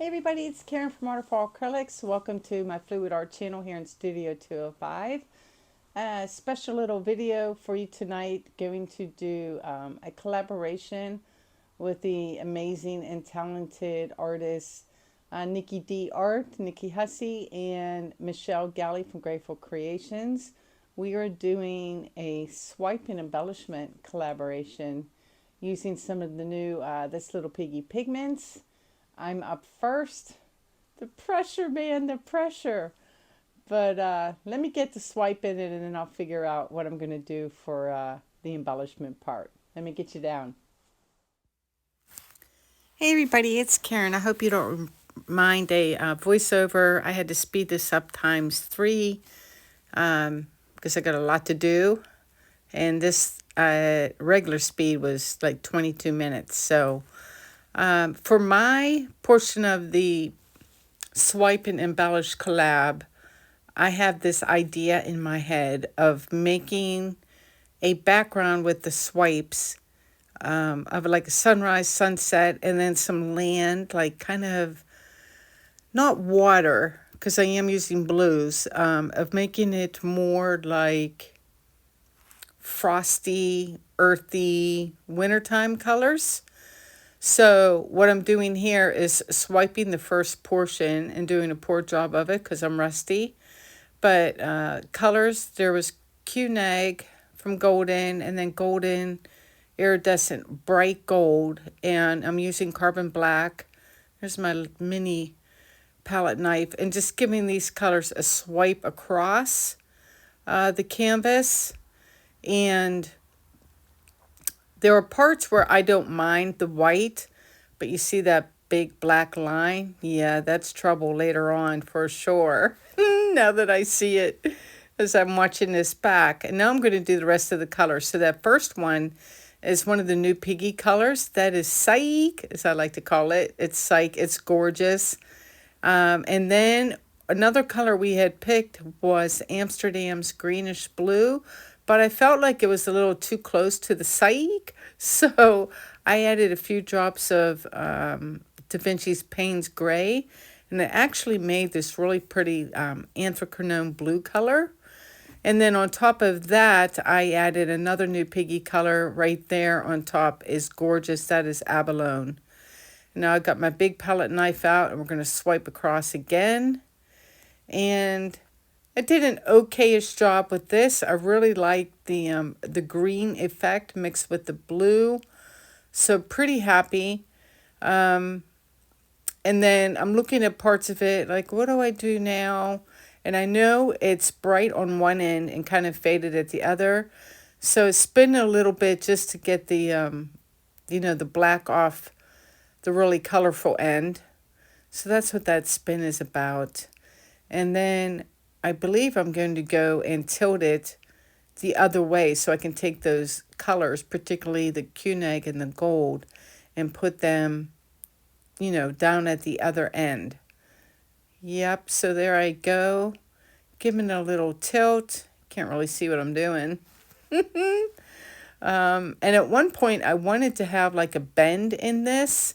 Hey everybody, it's Karen from Waterfall Acrylics. Welcome to my Fluid Art channel here in Studio 205. A special little video for you tonight. Going to do a collaboration with the amazing and talented artists Niki D Art, Nikki Hussey, and Michelle Galley from Grateful Creations. We are doing a swipe and embellishment collaboration using some of the new This Little Piggy pigments. I'm up first. The pressure, man, the pressure. But let me get to swiping it and then I'll figure out what I'm going to do for the embellishment part. Let me get you down. Hey everybody, it's Karen. I hope you don't mind a voiceover. I had to speed this up times 3 because I got a lot to do. And this regular speed was like 22 minutes. So for my portion of the Swipe and Embellish collab, I have this idea in my head of making a background with the swipes of like a sunrise, sunset, and then some land, like kind of not water, because I am using blues, of making it more like frosty, earthy, wintertime colors. So what I'm doing here is swiping the first portion and doing a poor job of it because I'm rusty. But colors, there was Quinacridone from Golden and then Golden Iridescent Bright Gold. And I'm using carbon black. Here's my mini palette knife. And just giving these colors a swipe across the canvas. And there are parts where I don't mind the white, but you see that big black line? Yeah, that's trouble later on for sure. Now that I see it as I'm watching this back. And now I'm going to do the rest of the colors. So that first one is one of the new Piggy colors. That is Psych, as I like to call it. It's Psych. It's gorgeous. And then another color we had picked was Amsterdam's Greenish Blue, but I felt like it was a little too close to the Psych, so I added a few drops of Da Vinci's Payne's Gray, and it actually made this really pretty anthracnone blue color. And then on top of that, I added another new Piggy color right there on top is gorgeous. That is Abalone. Now I've got my big palette knife out and we're going to swipe across again. And I did an okayish job with this. I really like the green effect mixed with the blue. So pretty happy. And then I'm looking at parts of it like, what do I do now? And I know it's bright on one end and kind of faded at the other. So spin a little bit just to get the, the black off the really colorful end. So that's what that spin is about. And then I believe I'm going to go and tilt it the other way so I can take those colors, particularly the Quinacridone and the gold, and put them, down at the other end. Yep, so there I go. Giving it a little tilt. Can't really see what I'm doing. And at one point I wanted to have like a bend in this.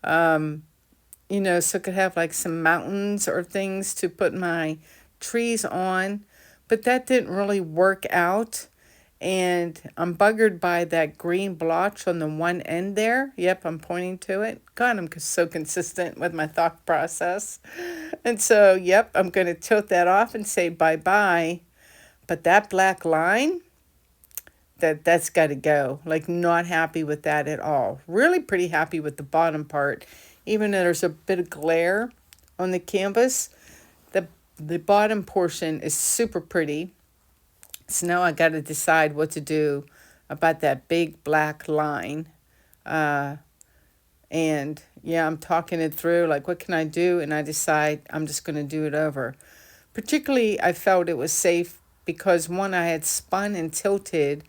So it could have like some mountains or things to put my trees on, but that didn't really work out. And I'm buggered by that green blotch on the one end there. Yep, I'm pointing to it. God, I'm so consistent with my thought process. And so, yep, I'm going to tilt that off and say bye-bye. But that black line, that's got to go. Like, not happy with that at all. Really pretty happy with the bottom part. Even though there's a bit of glare on the canvas, the bottom portion is super pretty. So now I got to decide what to do about that big black line. And yeah, I'm talking it through, like, what can I do? And I decide I'm just going to do it over. Particularly, I felt it was safe because, one, I had spun and tilted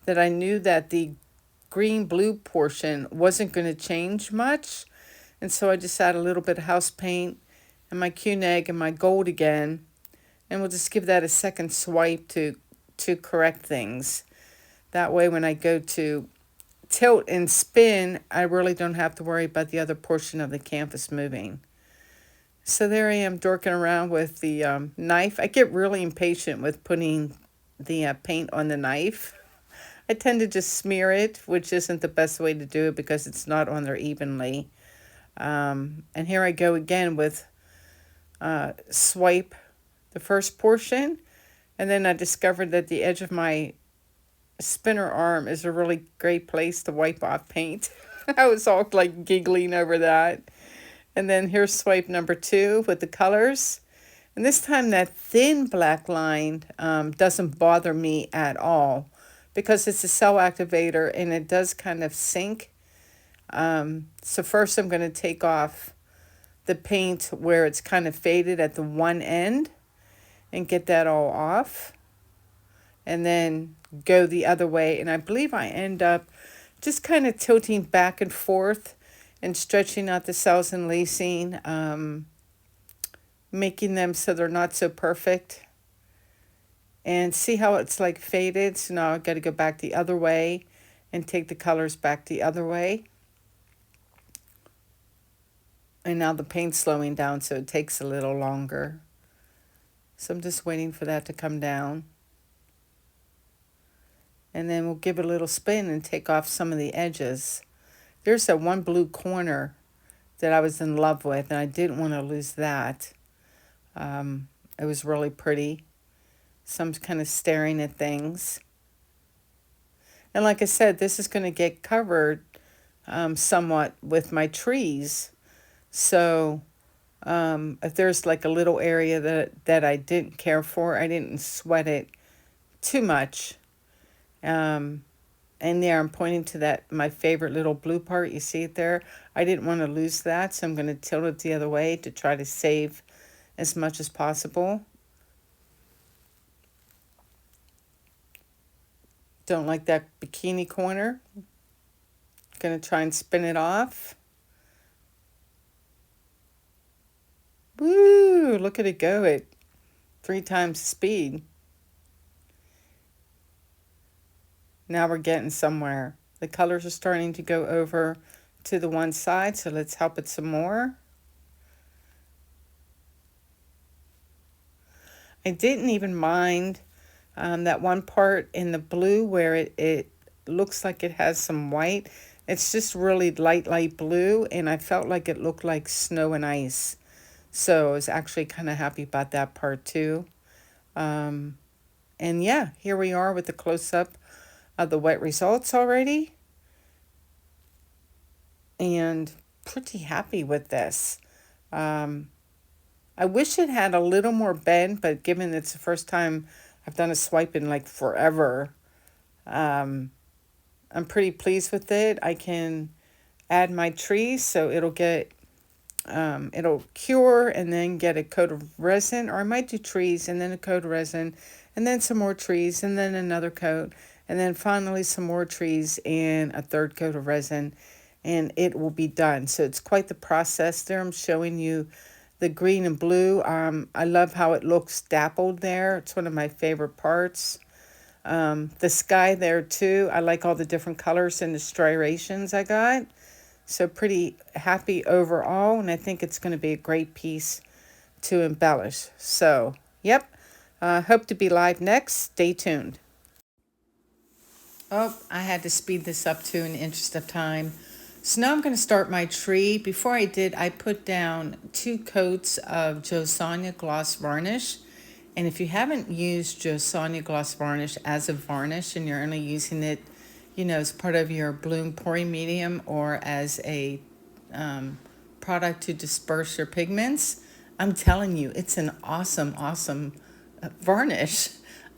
that I knew that the green-blue portion wasn't going to change much. And so I just add a little bit of house paint and my Quinacridone and my gold again. And we'll just give that a second swipe to correct things. That way when I go to tilt and spin, I really don't have to worry about the other portion of the canvas moving. So there I am dorking around with the knife. I get really impatient with putting the paint on the knife. I tend to just smear it, which isn't the best way to do it because it's not on there evenly. And here I go again with swipe the first portion. And then I discovered that the edge of my spinner arm is a really great place to wipe off paint. I was all like giggling over that. And then here's swipe number 2 with the colors. And this time that thin black line doesn't bother me at all because it's a cell activator and it does kind of sink. So first I'm going to take off the paint where it's kind of faded at the one end and get that all off. And then go the other way. And I believe I end up just kind of tilting back and forth and stretching out the cells and lacing, making them so they're not so perfect. And see how it's like faded? So now I've got to go back the other way and take the colors back the other way. And now the paint's slowing down, so it takes a little longer. So I'm just waiting for that to come down. And then we'll give it a little spin and take off some of the edges. There's that one blue corner that I was in love with, and I didn't want to lose that. It was really pretty. So I'm kind of staring at things. And like I said, this is going to get covered somewhat with my trees. So if there's like a little area that I didn't care for, I didn't sweat it too much. And there I'm pointing to that, my favorite little blue part. You see it there? I didn't want to lose that, so I'm going to tilt it the other way to try to save as much as possible. Don't like that bikini corner. Going to try and spin it off. Woo! Look at it go at 3 times the speed. Now we're getting somewhere. The colors are starting to go over to the one side, so let's help it some more. I didn't even mind that one part in the blue where it looks like it has some white. It's just really light blue, and I felt like it looked like snow and ice. So I was actually kind of happy about that part too. And yeah, here we are with the close-up of the wet results already. And pretty happy with this. I wish it had a little more bend, but given it's the first time I've done a swipe in like forever, I'm pretty pleased with it. I can add my trees, so it'll get, it'll cure and then get a coat of resin, or I might do trees and then a coat of resin, and then some more trees, and then another coat, and then finally some more trees and a third coat of resin, and it will be done. So it's quite the process there. I'm showing you the green and blue. I love how it looks dappled there. It's one of my favorite parts. The sky there too. I like all the different colors and the striations I got. So pretty happy overall, and I think it's going to be a great piece to embellish. So, yep. Hope to be live next. Stay tuned. Oh, I had to speed this up too in the interest of time. So now I'm going to start my tree. Before I did, I put down 2 coats of Jo Sonja Gloss Varnish. And if you haven't used Jo Sonja Gloss Varnish as a varnish and you're only using it, you know, as part of your bloom pouring medium or as a product to disperse your pigments, I'm telling you, it's an awesome varnish.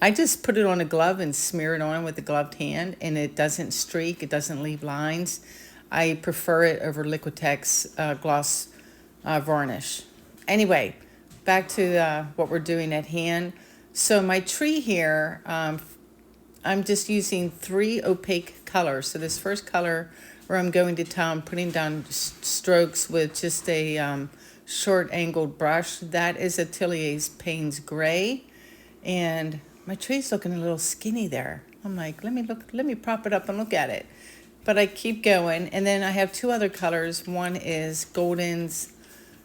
I just put it on a glove and smear it on with a gloved hand, and it doesn't streak, it doesn't leave lines. I prefer it over Liquitex gloss varnish. Anyway, back to what we're doing at hand. So my tree here, I'm just using 3 opaque colors. So this first color where I'm going to town, putting down strokes with just a short angled brush. That is Atelier's Payne's Gray. And my tree's looking a little skinny there. I'm like, let me prop it up and look at it. But I keep going. And then I have 2 other colors. One is Golden's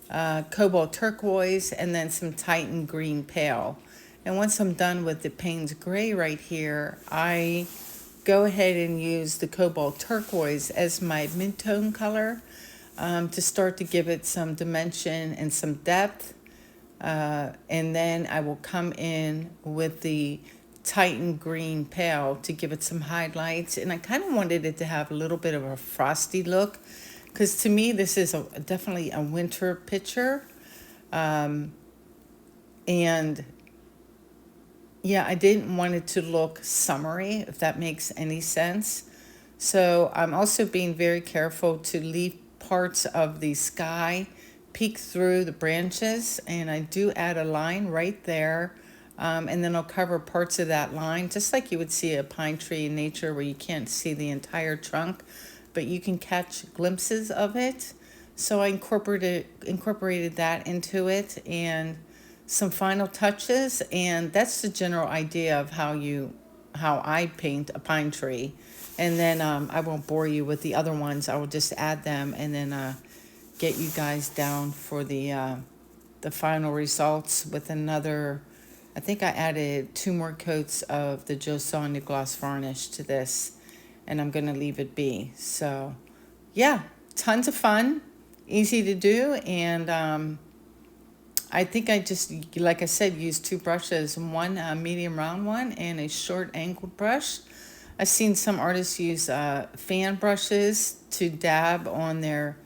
cobalt turquoise, and then some Titan green pale. And once I'm done with the Payne's gray right here, I go ahead and use the cobalt turquoise as my mid-tone color to start to give it some dimension and some depth. And then I will come in with the Titan green pale to give it some highlights. And I kind of wanted it to have a little bit of a frosty look, because to me this is definitely a winter picture. And yeah, I didn't want it to look summery, if that makes any sense. So I'm also being very careful to leave parts of the sky peek through the branches, and I do add a line right there. And then I'll cover parts of that line, just like you would see a pine tree in nature where you can't see the entire trunk, but you can catch glimpses of it. So I incorporated that into it, and some final touches, and that's the general idea of how I paint a pine tree. And then I won't bore you with the other ones. I will just add them and then get you guys down for the final results with another. I think I added 2 more coats of the Josanya gloss varnish to this, and I'm gonna leave it be. So yeah, tons of fun, easy to do, and I think I just, like I said, used 2 brushes, one medium round one and a short angled brush. I've seen some artists use fan brushes to dab on their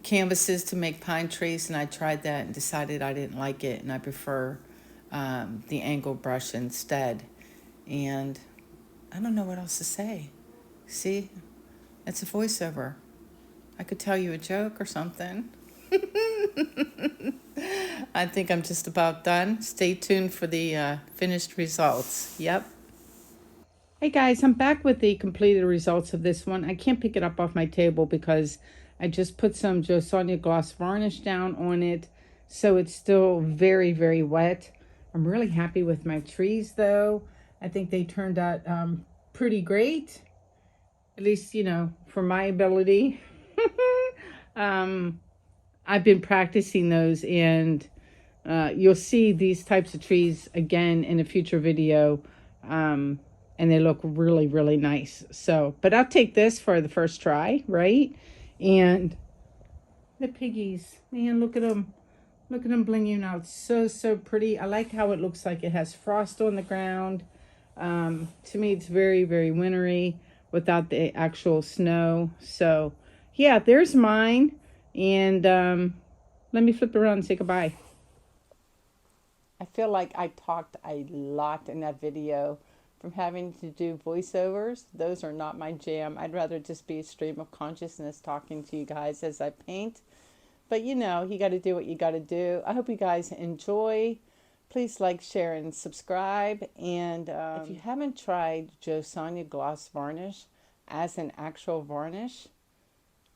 canvases to make pine trees, and I tried that and decided I didn't like it, and I prefer the angled brush instead. And I don't know what else to say. See, it's a voiceover. I could tell you a joke or something. I think I'm just about done. Stay tuned for the finished results. Yep. Hey guys, I'm back with the completed results of this one. I can't pick it up off my table because I just put some Josanya gloss varnish down on it, so it's still very, very wet. I'm really happy with my trees though. I think they turned out pretty great, at least, for my ability. I've been practicing those, and you'll see these types of trees again in a future video. And they look really, really nice. So, but I'll take this for the first try, right? And the piggies, man, look at them. Look at them blinging out. So, so pretty. I like how it looks like it has frost on the ground. To me, it's very, very wintry without the actual snow. So, yeah, there's mine. And let me flip around and say goodbye. I feel like I talked a lot in that video. From having to do voiceovers, those are not my jam. I'd rather just be a stream of consciousness talking to you guys as I paint. But you got to do what you got to do. I hope you guys enjoy. Please like, share, and subscribe. And if you haven't tried Josanya gloss varnish as an actual varnish,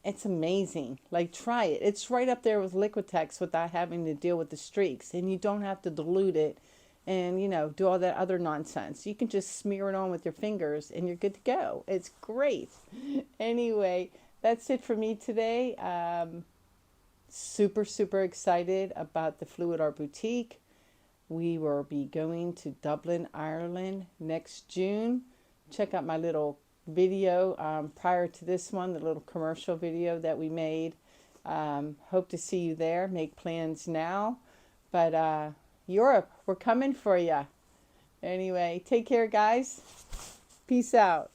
it's amazing. Like, try it. It's right up there with Liquitex without having to deal with the streaks. And you don't have to dilute it and, do all that other nonsense. You can just smear it on with your fingers and you're good to go. It's great. Anyway, that's it for me today. Super, super excited about the Fluid Art Boutique. We will be going to Dublin, Ireland next June. Check out my little video prior to this one, the little commercial video that we made. Hope to see you there. Make plans now. But Europe, we're coming for you. Anyway, take care, guys. Peace out.